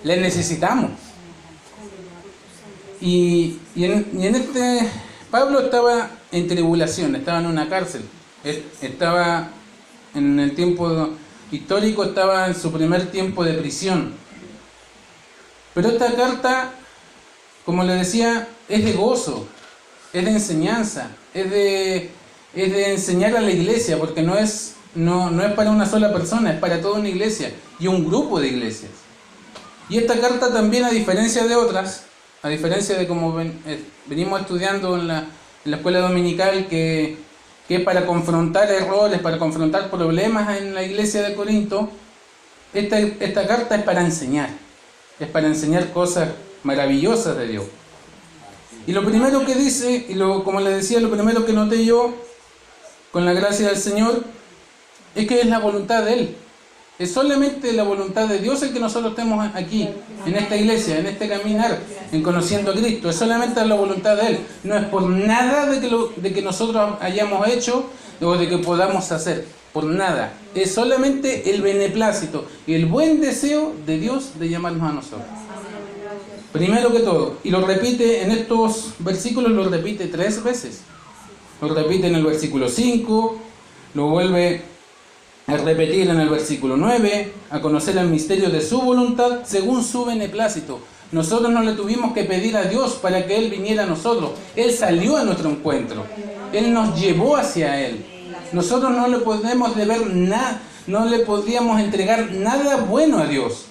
le necesitamos. Pablo estaba en tribulación, estaba en una cárcel, estaba en el tiempo histórico, estaba en su primer tiempo de prisión. Pero esta carta, como le decía, es de gozo, es de enseñanza, es de enseñar a la iglesia, porque no es para una sola persona, es para toda una iglesia y un grupo de iglesias. Y esta carta también, a diferencia de otras, a diferencia de como venimos estudiando en la escuela dominical, que es para confrontar errores, para confrontar problemas en la iglesia de Corinto, esta carta es para enseñar cosas maravillosas de Dios. Y lo primero que dice, como les decía, lo primero que noté yo, con la gracia del Señor, es que es la voluntad de Él. Es solamente la voluntad de Dios el que nosotros estemos aquí, en esta iglesia, en este caminar, en conociendo a Cristo. Es solamente la voluntad de Él. No es por nada de que nosotros hayamos hecho o de que podamos hacer. Por nada. Es solamente el beneplácito y el buen deseo de Dios de llamarnos a nosotros. Primero que todo. Y lo repite en estos versículos, lo repite 3 veces. Lo repite en el versículo 5, lo vuelve a repetir en el versículo 9, a conocer el misterio de su voluntad según su beneplácito. Nosotros no le tuvimos que pedir a Dios para que Él viniera a nosotros. Él salió a nuestro encuentro. Él nos llevó hacia Él. Nosotros no le podemos deber nada, no le podíamos entregar nada bueno a Dios.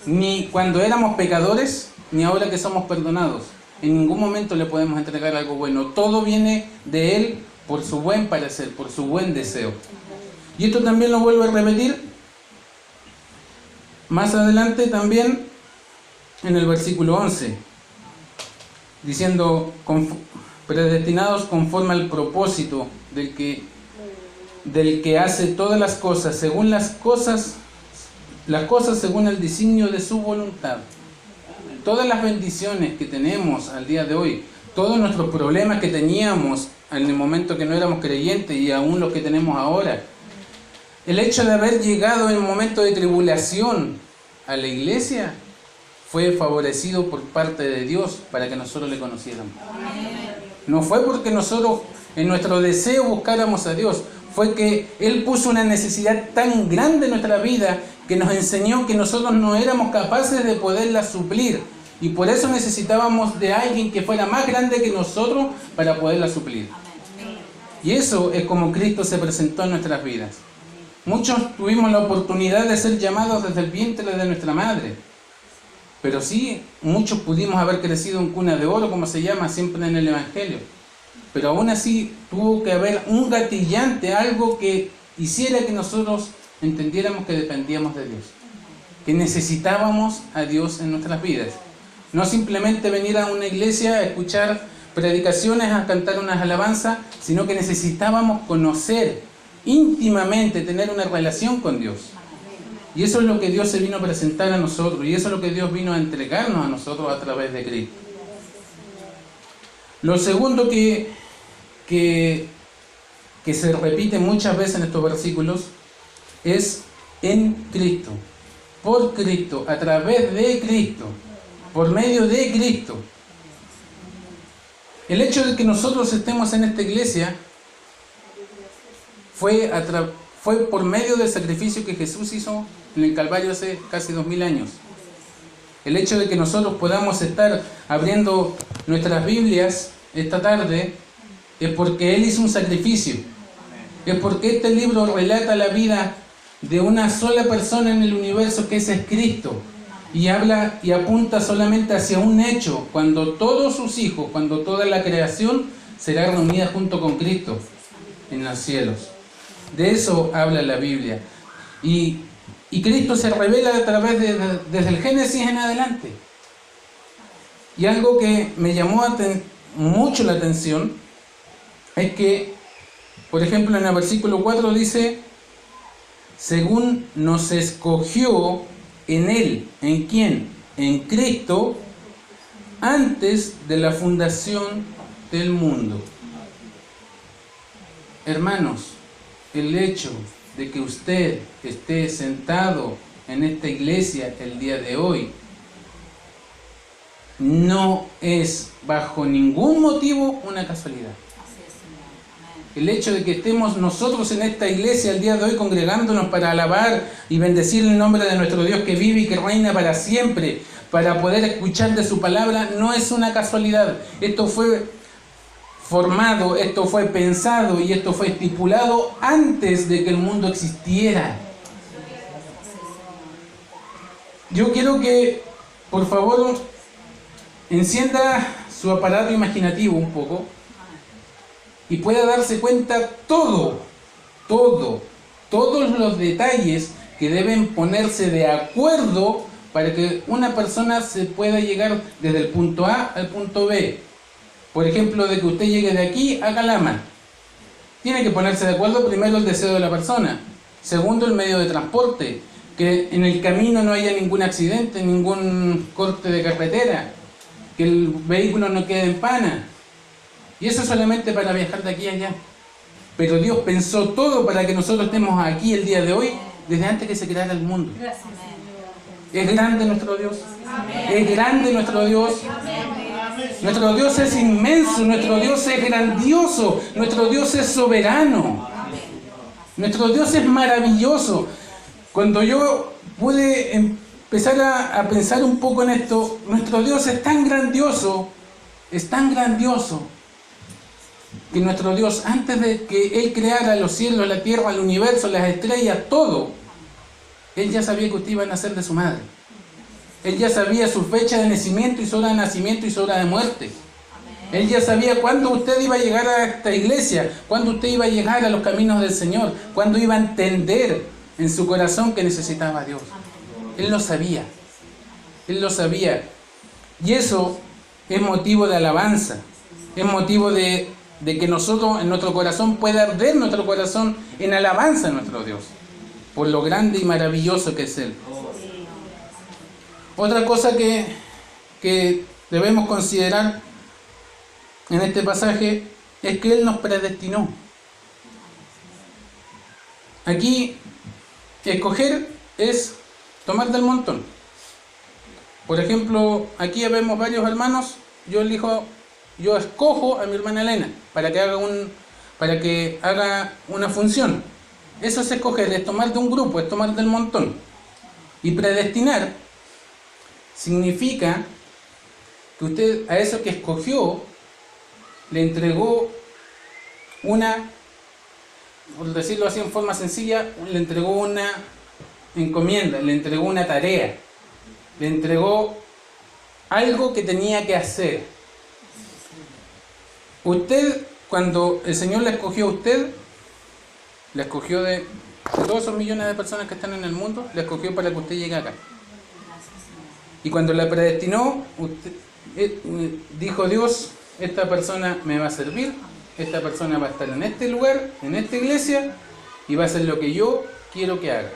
Ni cuando éramos pecadores, ni ahora que somos perdonados. En ningún momento le podemos entregar algo bueno. Todo viene de Él por su buen parecer, por su buen deseo. Y esto también lo vuelvo a repetir más adelante también en el versículo 11, diciendo, predestinados conforme al propósito del que hace todas las cosas según las cosas según el designio de su voluntad. Todas las bendiciones que tenemos al día de hoy, todos nuestros problemas que teníamos en el momento que no éramos creyentes y aún los que tenemos ahora, el hecho de haber llegado en un momento de tribulación a la iglesia fue favorecido por parte de Dios para que nosotros le conociéramos. No fue porque nosotros en nuestro deseo buscáramos a Dios, fue que Él puso una necesidad tan grande en nuestra vida que nos enseñó que nosotros no éramos capaces de poderla suplir. Y por eso necesitábamos de alguien que fuera más grande que nosotros para poderla suplir. Y eso es como Cristo se presentó en nuestras vidas. Muchos tuvimos la oportunidad de ser llamados desde el vientre de nuestra madre. Pero sí, muchos pudimos haber crecido en cuna de oro, como se llama siempre en el Evangelio. Pero aún así tuvo que haber un gatillante, algo que hiciera que nosotros entendiéramos que dependíamos de Dios. Que necesitábamos a Dios en nuestras vidas. No simplemente venir a una iglesia a escuchar predicaciones, a cantar unas alabanzas, sino que necesitábamos conocer íntimamente, tener una relación con Dios. Y eso es lo que Dios se vino a presentar a nosotros, y eso es lo que Dios vino a entregarnos a nosotros a través de Cristo. Lo segundo que se repite muchas veces en estos versículos es en Cristo, por Cristo, a través de Cristo, por medio de Cristo. El hecho de que nosotros estemos en esta iglesia fue por medio del sacrificio que Jesús hizo en el Calvario hace casi 2000 años. El hecho de que nosotros podamos estar abriendo nuestras Biblias esta tarde es porque Él hizo un sacrificio. Es porque este libro relata la vida de una sola persona en el universo, que ese es Cristo. Y habla y apunta solamente hacia un hecho, cuando todos sus hijos, cuando toda la creación será reunida junto con Cristo en los cielos. De eso habla la Biblia. Y Cristo se revela a través desde el Génesis en adelante. Y algo que me llamó mucho la atención es que, por ejemplo, en el versículo 4 dice, según nos escogió en Él. ¿En quién? En Cristo, antes de la fundación del mundo. Hermanos, el hecho de que usted esté sentado en esta iglesia el día de hoy no es bajo ningún motivo una casualidad. El hecho de que estemos nosotros en esta iglesia el día de hoy congregándonos para alabar y bendecir el nombre de nuestro Dios que vive y que reina para siempre, para poder escuchar de su palabra, no es una casualidad. Esto fue formado, esto fue pensado y esto fue estipulado antes de que el mundo existiera. Yo quiero que, por favor, encienda su aparato imaginativo un poco y pueda darse cuenta todos los detalles que deben ponerse de acuerdo para que una persona se pueda llegar desde el punto A al punto B. Por ejemplo, de que usted llegue de aquí a Calama. Tiene que ponerse de acuerdo primero el deseo de la persona. Segundo, el medio de transporte. Que en el camino no haya ningún accidente, ningún corte de carretera. Que el vehículo no quede en pana. Y eso solamente para viajar de aquí a allá. Pero Dios pensó todo para que nosotros estemos aquí el día de hoy, desde antes que se creara el mundo. Es grande nuestro Dios. Es grande nuestro Dios. Nuestro Dios es inmenso, nuestro Dios es grandioso, nuestro Dios es soberano. Nuestro Dios es maravilloso. Cuando yo pude empezar a pensar un poco en esto, nuestro Dios es tan grandioso, que nuestro Dios, antes de que Él creara los cielos, la tierra, el universo, las estrellas, todo, Él ya sabía que usted iba a nacer de su madre. Él ya sabía su fecha de nacimiento y su hora de nacimiento y su hora de muerte. Él ya sabía cuándo usted iba a llegar a esta iglesia, cuándo usted iba a llegar a los caminos del Señor, cuándo iba a entender en su corazón que necesitaba a Dios. Él lo sabía. Él lo sabía. Y eso es motivo de alabanza. Es motivo de que nosotros, en nuestro corazón, pueda arder nuestro corazón en alabanza a nuestro Dios, por lo grande y maravilloso que es Él. Otra cosa que debemos considerar en este pasaje es que Él nos predestinó. Aquí, escoger es tomar del montón. Por ejemplo, aquí vemos varios hermanos. Yo escojo a mi hermana Elena para que haga una función. Eso es escoger, es tomar de un grupo, es tomar del montón. Y predestinar significa que usted a eso que escogió le entregó por decirlo así en forma sencilla, le entregó una encomienda, le entregó una tarea, le entregó algo que tenía que hacer. Usted, cuando el Señor la escogió a usted, la escogió de todos esos millones de personas que están en el mundo, la escogió para que usted llegue acá. Y cuando la predestinó, dijo Dios, esta persona me va a servir, esta persona va a estar en este lugar, en esta iglesia, y va a hacer lo que yo quiero que haga.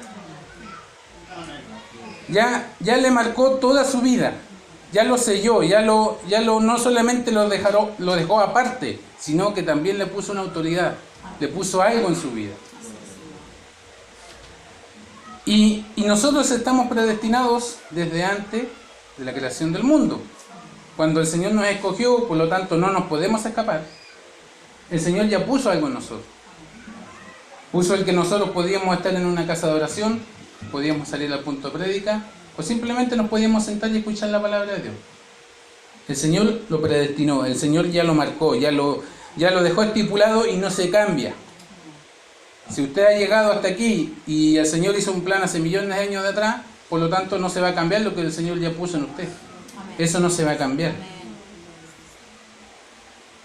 Ya le marcó toda su vida, ya lo selló, no solamente lo dejó aparte, sino que también le puso una autoridad, le puso algo en su vida. Y nosotros estamos predestinados desde antes de la creación del mundo. Cuando el Señor nos escogió, por lo tanto no nos podemos escapar. El Señor ya puso algo en nosotros. Puso el que nosotros podíamos estar en una casa de oración, podíamos salir al punto de prédica, o simplemente nos podíamos sentar y escuchar la palabra de Dios. El Señor lo predestinó, el Señor ya lo marcó, ya lo dejó estipulado y no se cambia. Si usted ha llegado hasta aquí y el Señor hizo un plan hace millones de años de atrás, por lo tanto no se va a cambiar lo que el Señor ya puso en usted. Eso no se va a cambiar.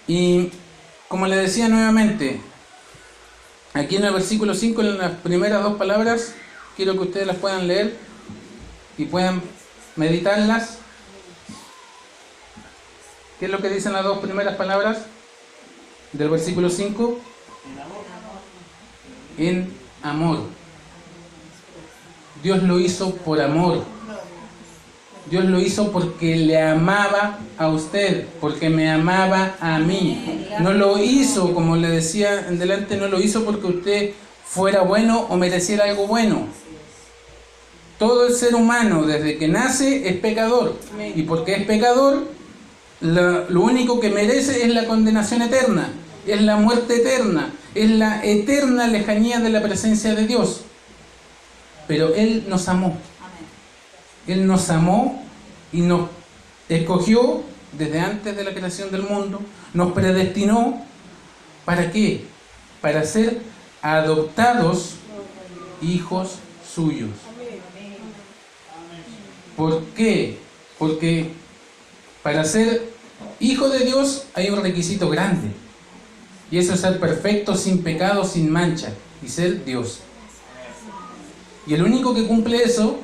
Y como le decía nuevamente, aquí en el versículo 5, en las primeras dos palabras, quiero que ustedes las puedan leer y puedan meditarlas. ¿Qué es lo que dicen las dos primeras palabras del versículo 5? En amor. Dios lo hizo por amor. Dios lo hizo porque le amaba a usted, porque me amaba a mí. No lo hizo, como le decía en delante, no lo hizo porque usted fuera bueno o mereciera algo bueno. todo el ser humano desde que nace es pecador. Y porque es pecador, lo único que merece es la condenación eterna, es la muerte eterna, es la eterna lejanía de la presencia de Dios. Pero Él nos amó. Él nos amó y nos escogió desde antes de la creación del mundo, nos predestinó. ¿Para qué? Para ser adoptados hijos suyos. ¿Por qué? Porque para ser hijo de Dios hay un requisito grande, y eso es ser perfecto, sin pecado, sin mancha, y ser Dios. Y el único que cumple eso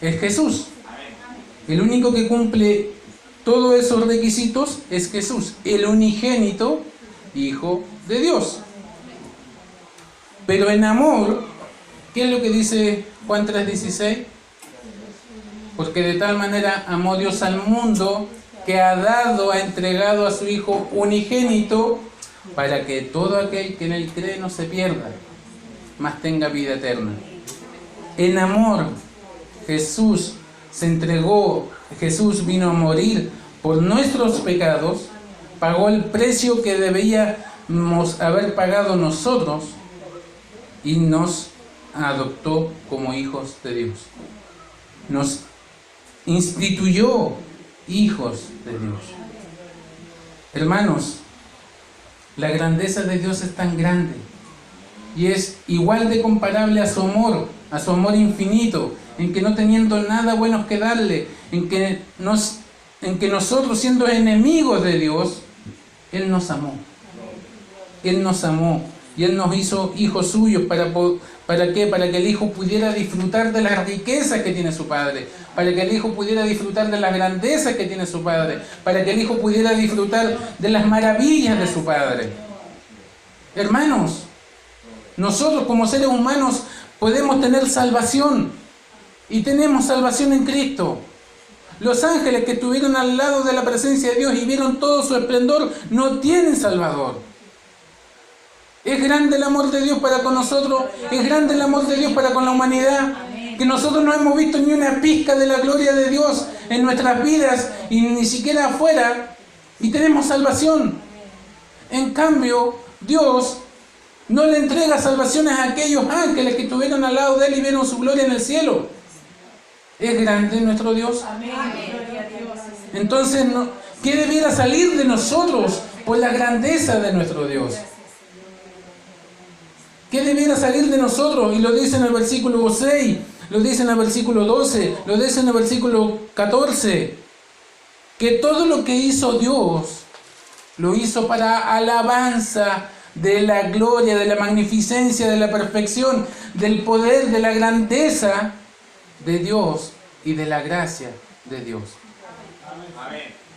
es Jesús. El único que cumple todos esos requisitos es Jesús, el unigénito Hijo de Dios. Pero en amor, ¿qué es lo que dice Juan 3:16? Porque de tal manera amó Dios al mundo que ha entregado a su Hijo unigénito, para que todo aquel que en Él cree no se pierda, mas tenga vida eterna. En amor, Jesús se entregó, Jesús vino a morir por nuestros pecados, pagó el precio que debíamos haber pagado nosotros y nos adoptó como hijos de Dios. Nos instituyó hijos de Dios. Hermanos, la grandeza de Dios es tan grande y es igual de comparable a su amor infinito, en que no teniendo nada bueno que darle, en que nosotros, siendo enemigos de Dios, Él nos amó. Él nos amó y Él nos hizo hijos suyos. ¿Para qué? Para que el Hijo pudiera disfrutar de las riquezas que tiene su Padre, para que el Hijo pudiera disfrutar de las grandezas que tiene su Padre, para que el Hijo pudiera disfrutar de las maravillas de su Padre. Hermanos, nosotros como seres humanos podemos tener salvación, y tenemos salvación en Cristo. Los ángeles que estuvieron al lado de la presencia de Dios y vieron todo su esplendor no tienen Salvador. Es grande el amor de Dios para con nosotros, es grande el amor de Dios para con la humanidad, que nosotros no hemos visto ni una pizca de la gloria de Dios en nuestras vidas y ni siquiera afuera, y tenemos salvación. En cambio, Dios no le entrega salvaciones a aquellos ángeles que estuvieron al lado de Él y vieron su gloria en el cielo. ¿Es grande nuestro Dios? Entonces, ¿qué debiera salir de nosotros por la grandeza de nuestro Dios? ¿Qué debiera salir de nosotros? Y lo dice en el versículo 6, lo dice en el versículo 12, lo dice en el versículo 14, que todo lo que hizo Dios, lo hizo para alabanza de la gloria, de la magnificencia, de la perfección, del poder, de la grandeza de Dios y de la gracia de Dios.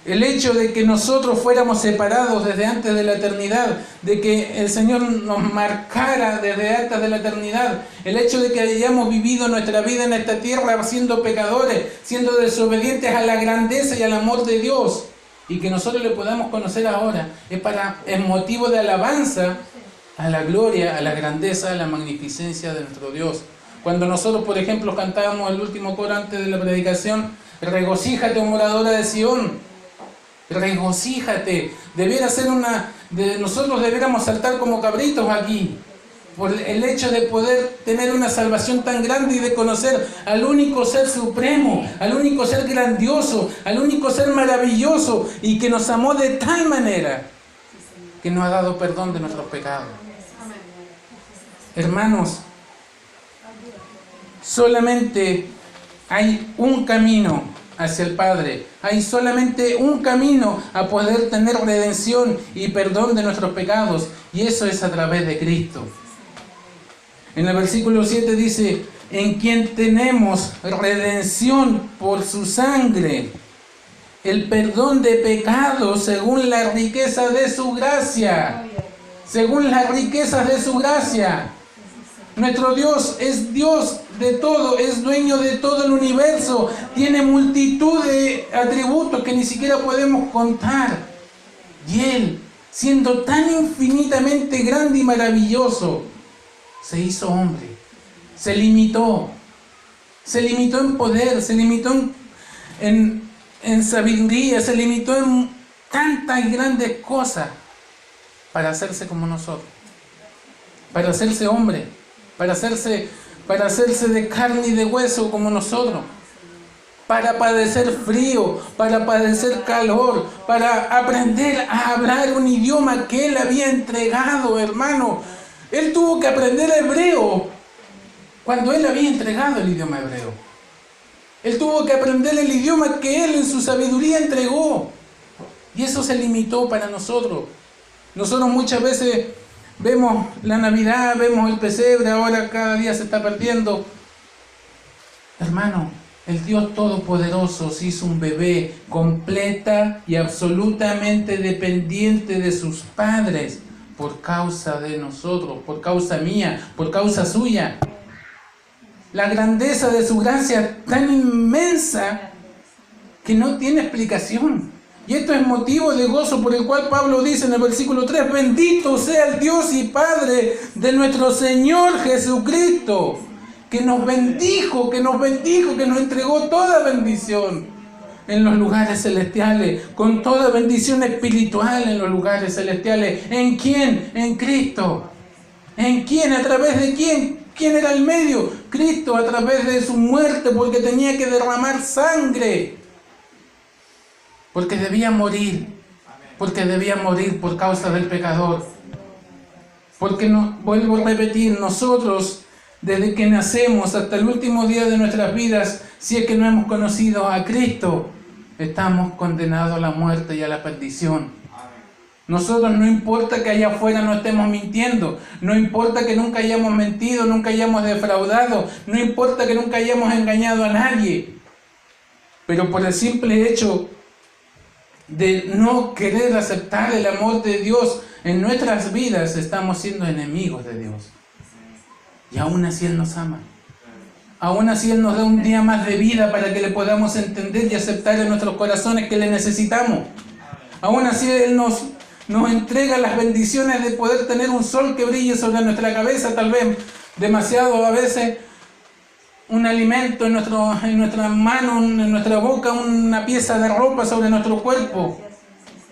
El hecho de que nosotros fuéramos separados desde antes de la eternidad, de que el Señor nos marcara desde antes de la eternidad, el hecho de que hayamos vivido nuestra vida en esta tierra siendo pecadores, siendo desobedientes a la grandeza y al amor de Dios, y que nosotros le podamos conocer ahora, es motivo de alabanza a la gloria, a la grandeza, a la magnificencia de nuestro Dios. Cuando nosotros, por ejemplo, cantábamos el último coro antes de la predicación, regocíjate, oh moradora de Sión, regocíjate. Nosotros debiéramos saltar como cabritos aquí, por el hecho de poder tener una salvación tan grande y de conocer al único ser supremo, al único ser grandioso, al único ser maravilloso, y que nos amó de tal manera que nos ha dado perdón de nuestros pecados. Hermanos, solamente hay un camino hacia el Padre, hay solamente un camino a poder tener redención y perdón de nuestros pecados, y eso es a través de Cristo. En el versículo 7 dice, en quien tenemos redención por su sangre, el perdón de pecados según la riqueza de su gracia. Según las riquezas de su gracia. Nuestro Dios es Dios de todo, es dueño de todo el universo, tiene multitud de atributos que ni siquiera podemos contar. Y Él, siendo tan infinitamente grande y maravilloso, se hizo hombre, se limitó, Se limitó en poder, se limitó en sabiduría, se limitó en tantas y grandes cosas para hacerse como nosotros, para hacerse hombre, para hacerse de carne y de hueso como nosotros, para padecer frío, para padecer calor, para aprender a hablar un idioma que Él había entregado, hermano. Él tuvo que aprender hebreo cuando Él había entregado el idioma hebreo. Él tuvo que aprender el idioma que Él en su sabiduría entregó. Y eso se limitó para nosotros. Nosotros muchas veces vemos la Navidad, vemos el pesebre, ahora cada día se está perdiendo. Hermano, el Dios Todopoderoso se hizo un bebé completa y absolutamente dependiente de sus padres por causa de nosotros, por causa mía, por causa suya. La grandeza de su gracia tan inmensa que no tiene explicación. Y esto es motivo de gozo por el cual Pablo dice en el versículo 3, bendito sea el Dios y Padre de nuestro Señor Jesucristo, que nos bendijo, que nos entregó toda bendición en los lugares celestiales, con toda bendición espiritual en los lugares celestiales. ¿En quién? En Cristo. ¿En quién? ¿A través de quién? ¿Quién era el medio? Cristo, a través de su muerte, porque tenía que derramar sangre. Porque debía morir por causa del pecador. Porque, vuelvo a repetir, nosotros, desde que nacemos hasta el último día de nuestras vidas, si es que no hemos conocido a Cristo, estamos condenados a la muerte y a la perdición. Nosotros, no importa que allá afuera no estemos mintiendo, no importa que nunca hayamos mentido, nunca hayamos defraudado, no importa que nunca hayamos engañado a nadie, pero por el simple hecho de no querer aceptar el amor de Dios en nuestras vidas, estamos siendo enemigos de Dios. Y aún así Él nos ama. Aún así Él nos da un día más de vida para que le podamos entender y aceptar en nuestros corazones que le necesitamos. Aún así Él nos entrega las bendiciones de poder tener un sol que brille sobre nuestra cabeza, tal vez demasiado a veces, un alimento en nuestra mano, en nuestra boca, una pieza de ropa sobre nuestro cuerpo.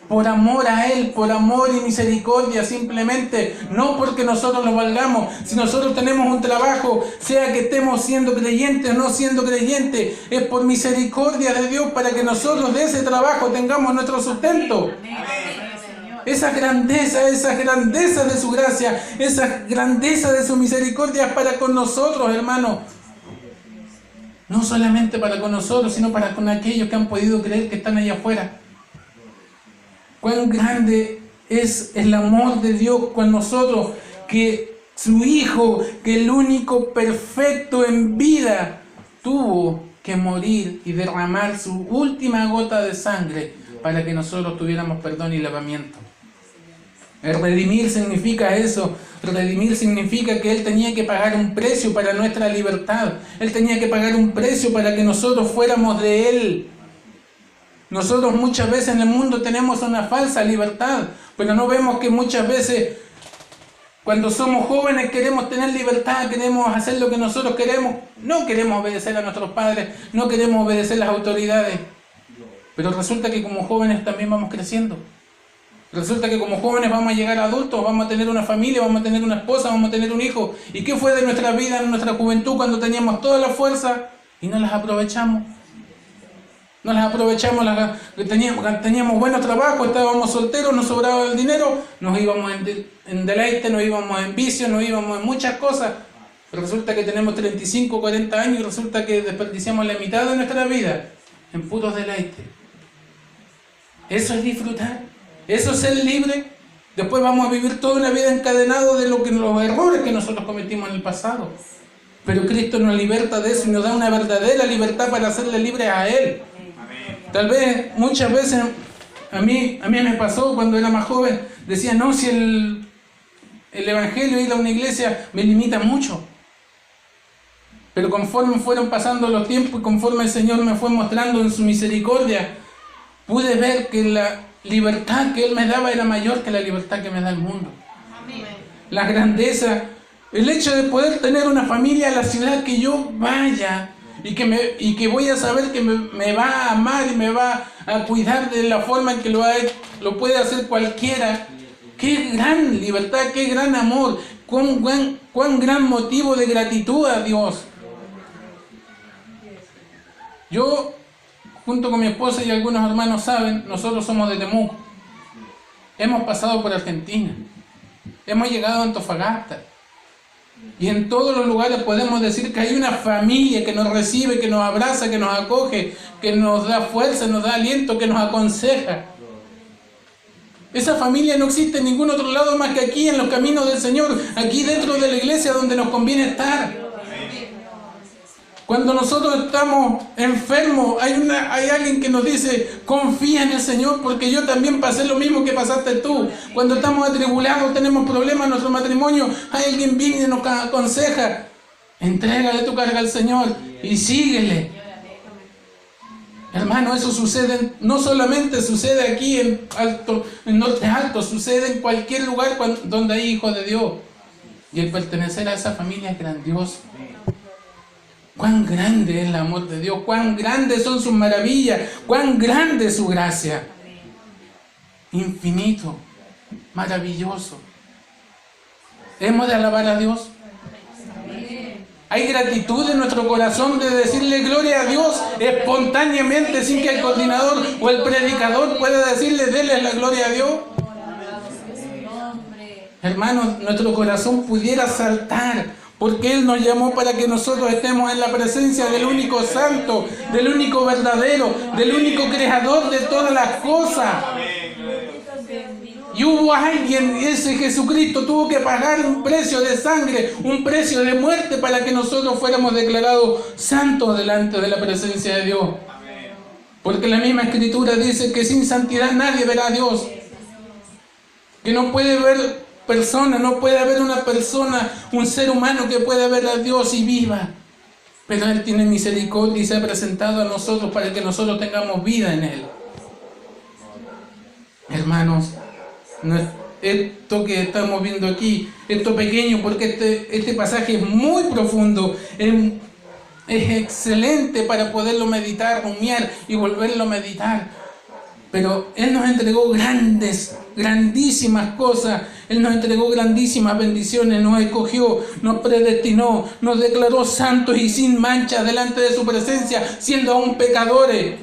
Por amor a Él, por amor y misericordia, simplemente, no porque nosotros lo valgamos. Si nosotros tenemos un trabajo, sea que estemos siendo creyentes o no siendo creyentes, es por misericordia de Dios para que nosotros de ese trabajo tengamos nuestro sustento. Esa grandeza de su gracia, esa grandeza de su misericordia es para con nosotros, hermanos. No solamente para con nosotros, sino para con aquellos que han podido creer que están allá afuera. Cuán grande es el amor de Dios con nosotros, que su Hijo, que el único perfecto en vida, tuvo que morir y derramar su última gota de sangre para que nosotros tuviéramos perdón y lavamiento. El redimir significa eso. Redimir significa que Él tenía que pagar un precio para nuestra libertad. Él tenía que pagar un precio para que nosotros fuéramos de Él. Nosotros muchas veces en el mundo tenemos una falsa libertad, pero no vemos que muchas veces cuando somos jóvenes queremos tener libertad, queremos hacer lo que nosotros queremos, no queremos obedecer a nuestros padres, no queremos obedecer a las autoridades, pero resulta que como jóvenes también vamos creciendo. Resulta que como jóvenes vamos a llegar a adultos, vamos a tener una familia, vamos a tener una esposa, vamos a tener un hijo. ¿Y qué fue de nuestra vida en nuestra juventud cuando teníamos toda la fuerza y no las aprovechamos? No las aprovechamos, teníamos buenos trabajos, estábamos solteros, nos sobraba el dinero, nos íbamos en deleite, nos íbamos en vicio, nos íbamos en muchas cosas. Pero resulta que tenemos 35, 40 años y resulta que desperdiciamos la mitad de nuestra vida en puros deleites. Eso es disfrutar, eso es ser libre. Después vamos a vivir toda una vida encadenados de los errores que nosotros cometimos en el pasado. Pero Cristo nos liberta de eso y nos da una verdadera libertad para hacerle libres a Él. Tal vez, muchas veces, a mí me pasó cuando era más joven, decía, no, si el Evangelio, ir a una iglesia, me limita mucho. Pero conforme fueron pasando los tiempos y conforme el Señor me fue mostrando en su misericordia, pude ver que la libertad que Él me daba era mayor que la libertad que me da el mundo. La grandeza, el hecho de poder tener una familia a la ciudad que yo vaya, y que voy a saber que me va a amar y me va a cuidar de la forma en que lo puede hacer cualquiera. ¡Qué gran libertad, qué gran amor! ¡Cuán gran motivo de gratitud a Dios! Yo, junto con mi esposa y algunos hermanos saben, nosotros somos de Temuco. Hemos pasado por Argentina. Hemos llegado a Antofagasta. Y en todos los lugares podemos decir que hay una familia que nos recibe, que nos abraza, que nos acoge, que nos da fuerza, nos da aliento, que nos aconseja. Esa familia no existe en ningún otro lado más que aquí, en los caminos del Señor, aquí dentro de la iglesia donde nos conviene estar. Cuando nosotros estamos enfermos, hay alguien que nos dice, confía en el Señor porque yo también pasé lo mismo que pasaste tú. Cuando estamos atribulados, tenemos problemas en nuestro matrimonio, hay alguien viene y nos aconseja, entrégale tu carga al Señor y síguele. Hermano, eso sucede, no solamente sucede aquí en Norte Alto, sucede en cualquier lugar donde hay hijos de Dios. Y el pertenecer a esa familia es grandioso. Cuán grande es el amor de Dios, cuán grandes son sus maravillas, cuán grande es su gracia. Infinito, maravilloso. ¿Hemos de alabar a Dios? Hay gratitud en nuestro corazón de decirle gloria a Dios espontáneamente sin que el coordinador o el predicador pueda decirle, dele la gloria a Dios. Hermanos, nuestro corazón pudiera saltar porque Él nos llamó para que nosotros estemos en la presencia del único santo, del único verdadero, del único creador de todas las cosas. Y hubo alguien, ese Jesucristo tuvo que pagar un precio de sangre, un precio de muerte para que nosotros fuéramos declarados santos delante de la presencia de Dios. Porque la misma Escritura dice que sin santidad nadie verá a Dios. Que no puede ver persona, no puede haber una persona, un ser humano que pueda ver a Dios y viva. Pero Él tiene misericordia y se ha presentado a nosotros para que nosotros tengamos vida en Él. Hermanos, esto que estamos viendo aquí, esto pequeño, porque este pasaje es muy profundo, es excelente para poderlo meditar, rumiar y volverlo a meditar. Pero Él nos entregó grandísimas cosas. Él nos entregó grandísimas bendiciones, nos escogió, nos predestinó, nos declaró santos y sin mancha delante de su presencia, siendo aún pecadores.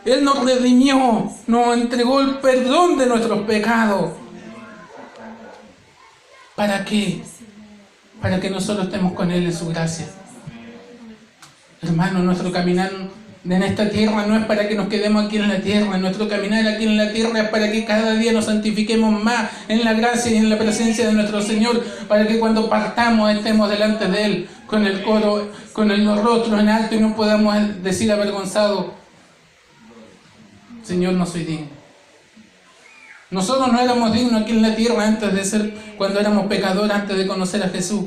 Él nos redimió, nos entregó el perdón de nuestros pecados. ¿Para qué? Para que nosotros estemos con Él en su gracia. Hermano, nuestro caminar en esta tierra no es para que nos quedemos aquí en la tierra. Nuestro caminar aquí en la tierra es para que cada día nos santifiquemos más en la gracia y en la presencia de nuestro Señor, para que cuando partamos estemos delante de Él con el coro, con los rostros en alto y no podamos decir avergonzado, Señor, no soy digno. Nosotros no éramos dignos aquí en la tierra antes de ser, cuando éramos pecadores, antes de conocer a Jesús.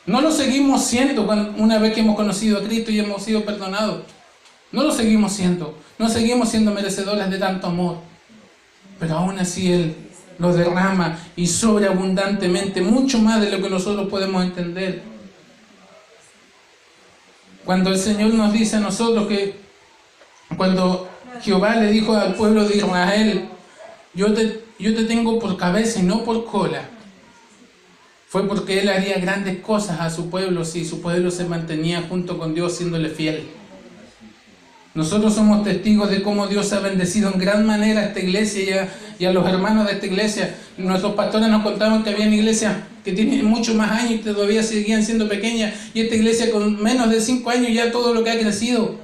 No lo seguimos siendo una vez que hemos conocido a Cristo y hemos sido perdonados. No lo seguimos siendo. No seguimos siendo merecedores de tanto amor. Pero aún así Él lo derrama y sobreabundantemente, mucho más de lo que nosotros podemos entender. Cuando el Señor nos dice a nosotros que, cuando Jehová le dijo al pueblo de Israel, yo te tengo por cabeza y no por cola, fue porque Él haría grandes cosas a su pueblo si su pueblo se mantenía junto con Dios siéndole fiel. Nosotros somos testigos de cómo Dios ha bendecido en gran manera a esta iglesia y a los hermanos de esta iglesia. Nuestros pastores nos contaban que había iglesias que tienen mucho más años y todavía seguían siendo pequeñas, y esta iglesia con menos de 5 años ya todo lo que ha crecido.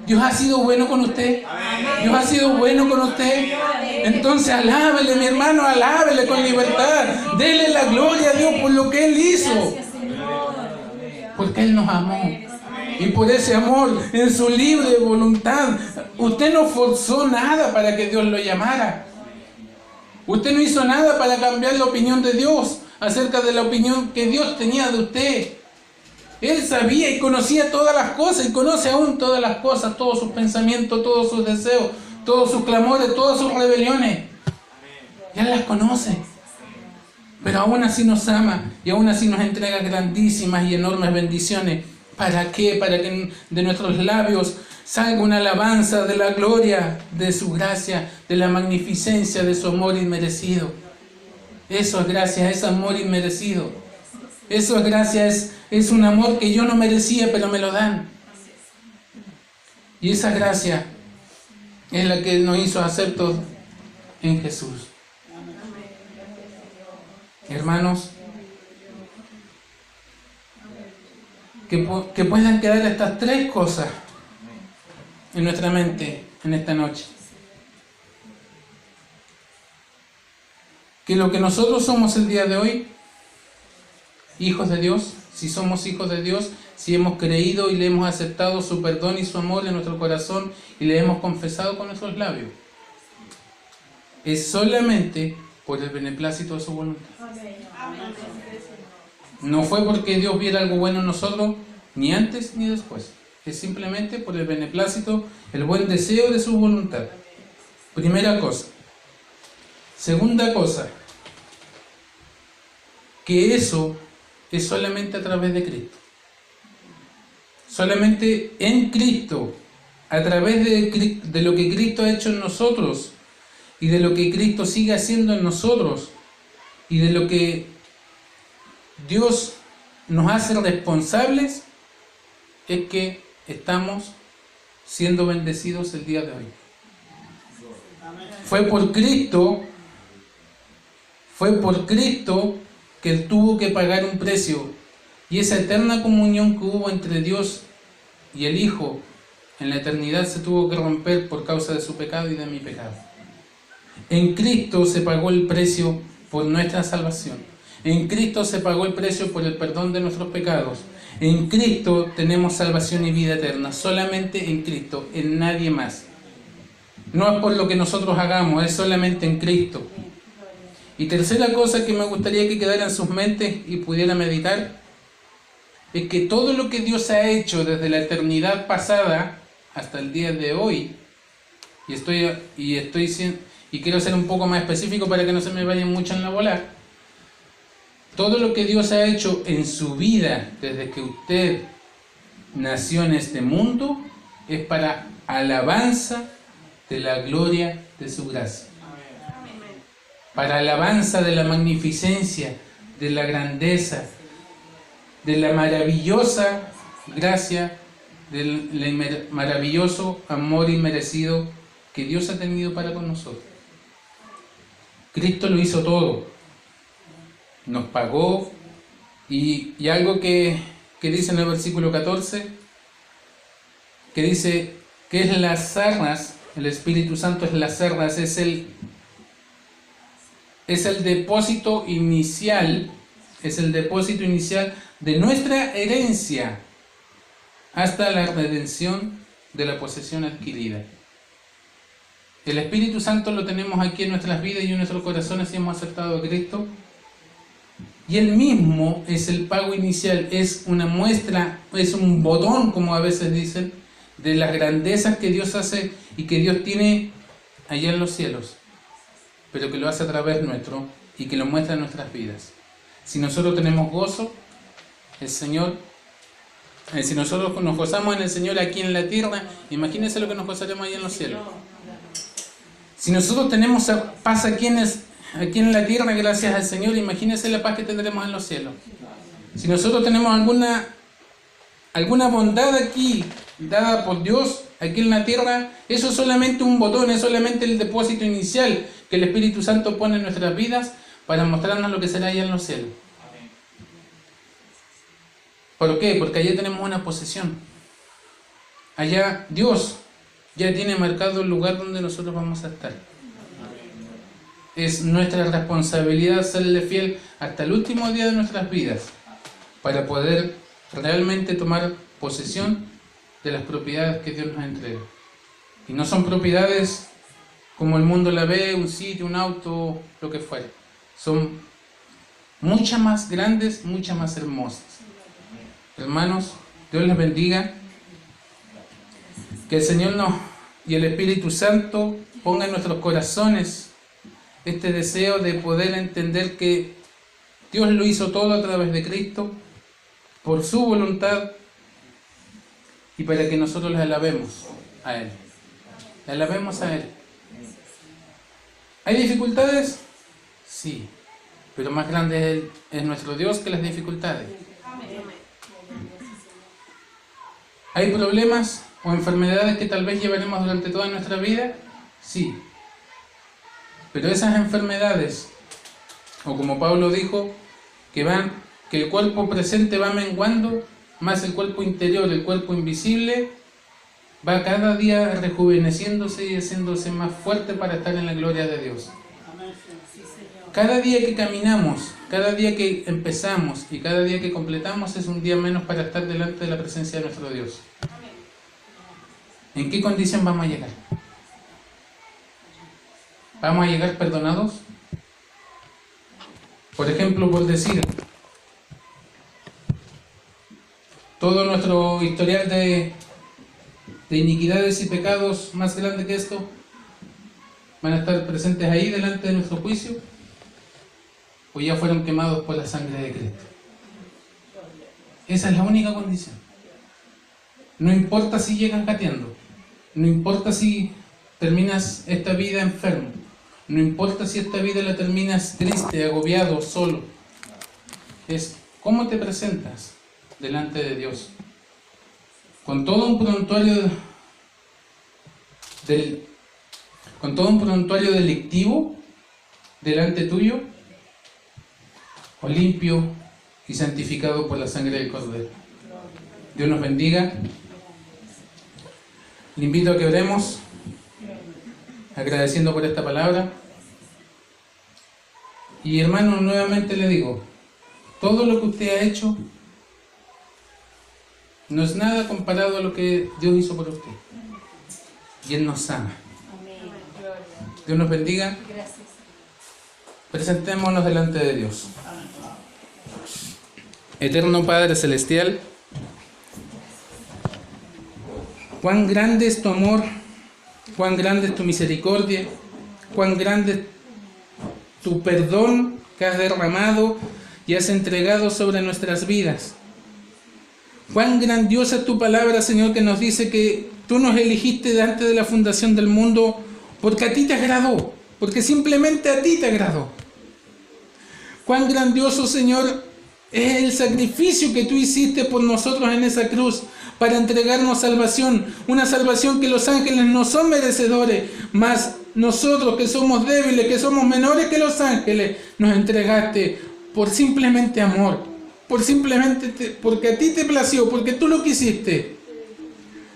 Dios ha sido bueno con usted. Dios ha sido bueno con usted. Entonces alábele, mi hermano, alábele con libertad. Dele la gloria a Dios por lo que Él hizo. Porque Él nos amó. Y por ese amor, en su libre voluntad, usted no forzó nada para que Dios lo llamara. Usted no hizo nada para cambiar la opinión de Dios acerca de la opinión que Dios tenía de usted. Él sabía y conocía todas las cosas y conoce aún todas las cosas, todos sus pensamientos, todos sus deseos, todos sus clamores, todas sus rebeliones. Ya las conoce. Pero aún así nos ama y aún así nos entrega grandísimas y enormes bendiciones ¿Para qué? Para que de nuestros labios salga una alabanza de la gloria, de su gracia, de la magnificencia, de su amor inmerecido. Eso es gracia, es amor inmerecido. Eso es gracia, es un amor que yo no merecía, pero me lo dan. Y esa gracia es la que nos hizo aceptos en Jesús. Hermanos, que puedan quedar estas tres cosas en nuestra mente en esta noche. Que lo que nosotros somos el día de hoy, hijos de Dios, si somos hijos de Dios, si hemos creído y le hemos aceptado su perdón y su amor en nuestro corazón y le hemos confesado con nuestros labios, es solamente por el beneplácito de su voluntad. No fue porque Dios viera algo bueno en nosotros, ni antes ni después. Es simplemente por el beneplácito, el buen deseo de su voluntad. Primera cosa. Segunda cosa, que eso es solamente a través de Cristo. Solamente en Cristo, a través de lo que Cristo ha hecho en nosotros y de lo que Cristo sigue haciendo en nosotros y de lo que Dios nos hace responsables, es que estamos siendo bendecidos el día de hoy. Fue por Cristo que Él tuvo que pagar un precio, y esa eterna comunión que hubo entre Dios y el Hijo en la eternidad se tuvo que romper por causa de su pecado y de mi pecado. En Cristo se pagó el precio por nuestra salvación. En Cristo se pagó el precio por el perdón de nuestros pecados. En Cristo tenemos salvación y vida eterna. Solamente en Cristo, en nadie más. No es por lo que nosotros hagamos, es solamente en Cristo. Y tercera cosa que me gustaría que quedara en sus mentes y pudiera meditar, es que todo lo que Dios ha hecho desde la eternidad pasada hasta el día de hoy, y quiero ser un poco más específico para que no se me vayan mucho en la bola, todo lo que Dios ha hecho en su vida desde que usted nació en este mundo es para alabanza de la gloria de su gracia. Para alabanza de la magnificencia, de la grandeza, de la maravillosa gracia, del maravilloso amor inmerecido que Dios ha tenido para con nosotros. Cristo lo hizo todo. Nos pagó, y algo que dice en el versículo 14, que dice que es las arnas, el Espíritu Santo es las arnas, es el depósito inicial, de nuestra herencia hasta la redención de la posesión adquirida. El Espíritu Santo lo tenemos aquí en nuestras vidas y en nuestros corazones si hemos aceptado a Cristo. Y Él mismo es el pago inicial, es una muestra, es un botón, como a veces dicen, de las grandezas que Dios hace y que Dios tiene allá en los cielos, pero que lo hace a través nuestro y que lo muestra en nuestras vidas. Si nosotros tenemos gozo, el Señor, si nosotros nos gozamos en el Señor aquí en la tierra, imagínense lo que nos gozaremos allá en los cielos. Si nosotros tenemos paz aquí en la tierra, gracias al Señor, imagínense la paz que tendremos en los cielos. Si nosotros tenemos alguna bondad aquí, dada por Dios, aquí en la tierra, eso es solamente un botón, es solamente el depósito inicial que el Espíritu Santo pone en nuestras vidas para mostrarnos lo que será allá en los cielos. ¿Por qué? Porque allá tenemos una posesión. Allá Dios ya tiene marcado el lugar donde nosotros vamos a estar. Es nuestra responsabilidad serle fiel hasta el último día de nuestras vidas para poder realmente tomar posesión de las propiedades que Dios nos entrega. Y no son propiedades como el mundo la ve, un sitio, un auto, lo que fuera. Son muchas más grandes, muchas más hermosas. Hermanos, Dios les bendiga. Que el Señor y el Espíritu Santo ponga en nuestros corazones este deseo de poder entender que Dios lo hizo todo a través de Cristo, por su voluntad, y para que nosotros le alabemos a Él. Le alabemos a Él. ¿Hay dificultades? Sí, pero más grande es nuestro Dios que las dificultades. ¿Hay problemas o enfermedades que tal vez llevaremos durante toda nuestra vida? Sí. Pero esas enfermedades, o como Pablo dijo, que el cuerpo presente va menguando, más el cuerpo interior, el cuerpo invisible, va cada día rejuveneciéndose y haciéndose más fuerte para estar en la gloria de Dios. Cada día que caminamos, cada día que empezamos y cada día que completamos es un día menos para estar delante de la presencia de nuestro Dios. ¿En qué condición vamos a llegar? ¿Vamos a llegar perdonados? Por ejemplo, por decir, todo nuestro historial de iniquidades y pecados más grande que esto van a estar presentes ahí delante de nuestro juicio, o ya fueron quemados por la sangre de Cristo. Esa es la única condición. No importa si llegan gateando, no importa si terminas esta vida enfermo, no importa si esta vida la terminas triste, agobiado, solo. Es cómo te presentas delante de Dios. Con todo un prontuario delictivo delante tuyo, o limpio y santificado por la sangre del Cordero. Dios nos bendiga. Le invito a que oremos, agradeciendo por esta palabra. Y hermano, nuevamente le digo, todo lo que usted ha hecho no es nada comparado a lo que Dios hizo por usted. Y Él nos ama. Dios nos bendiga. Presentémonos delante de Dios. Eterno Padre Celestial, cuán grande es tu amor, cuán grande es tu misericordia, cuán grande es tu perdón que has derramado y has entregado sobre nuestras vidas. Cuán grandiosa es tu palabra, Señor, que nos dice que tú nos elegiste antes de la fundación del mundo porque a ti te agradó, porque simplemente a ti te agradó. Cuán grandioso, Señor, es el sacrificio que tú hiciste por nosotros en esa cruz para entregarnos salvación, una salvación que los ángeles no son merecedores, mas nosotros que somos débiles, que somos menores que los ángeles, nos entregaste por simplemente amor, porque a ti te plació, porque tú lo quisiste.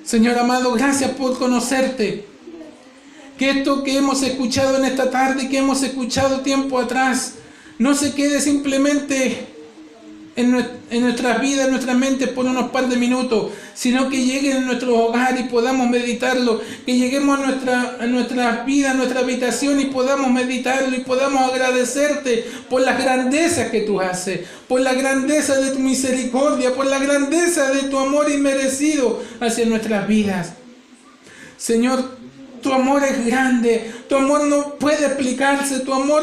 Señor amado, gracias por conocerte. Que esto que hemos escuchado en esta tarde, que hemos escuchado tiempo atrás, no se quede simplemente en nuestras vidas, en nuestras mentes por unos par de minutos, sino que llegue en nuestro hogar y podamos meditarlo, que lleguemos a nuestras vidas, a nuestra habitación y podamos meditarlo y podamos agradecerte por las grandezas que tú haces, por la grandeza de tu misericordia, por la grandeza de tu amor inmerecido hacia nuestras vidas. Señor, tu amor es grande, tu amor no puede explicarse, tu amor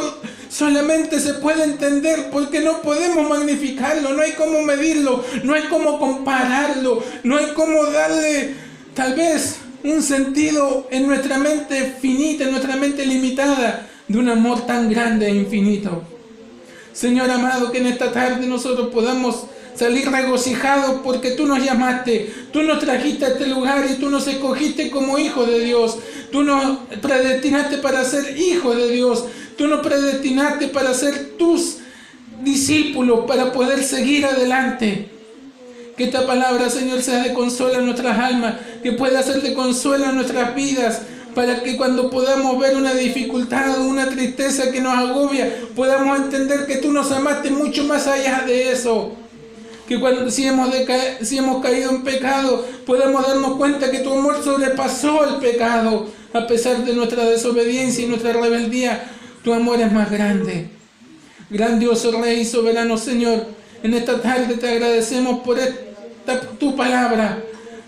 solamente se puede entender porque no podemos magnificarlo, no hay cómo medirlo, no hay cómo compararlo, no hay cómo darle tal vez un sentido en nuestra mente finita, en nuestra mente limitada de un amor tan grande e infinito. Señor amado, que en esta tarde nosotros podamos salir regocijados porque tú nos llamaste, tú nos trajiste a este lugar y tú nos escogiste como hijos de Dios, tú nos predestinaste para ser hijos de Dios, tú nos predestinaste para ser tus discípulos, para poder seguir adelante. Que esta palabra, Señor, sea de consuelo a nuestras almas, que pueda ser de consuelo a nuestras vidas, para que cuando podamos ver una dificultad o una tristeza que nos agobia, podamos entender que tú nos amaste mucho más allá de eso. Que si hemos caído en pecado, podamos darnos cuenta que tu amor sobrepasó el pecado. A pesar de nuestra desobediencia y nuestra rebeldía, tu amor es más grande. Grandioso Rey y soberano Señor, en esta tarde te agradecemos por tu palabra.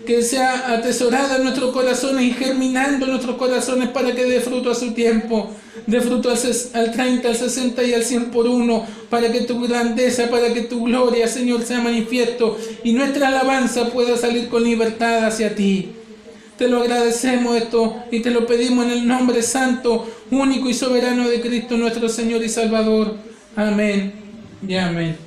que sea atesorada en nuestros corazones y germinando en nuestros corazones para que dé fruto a su tiempo, dé fruto al 30, al 60 y al 100 por uno, para que tu grandeza, para que tu gloria, Señor, sea manifiesto y nuestra alabanza pueda salir con libertad hacia ti. Te lo agradecemos esto y te lo pedimos en el nombre santo, único y soberano de Cristo nuestro Señor y Salvador. Amén y amén.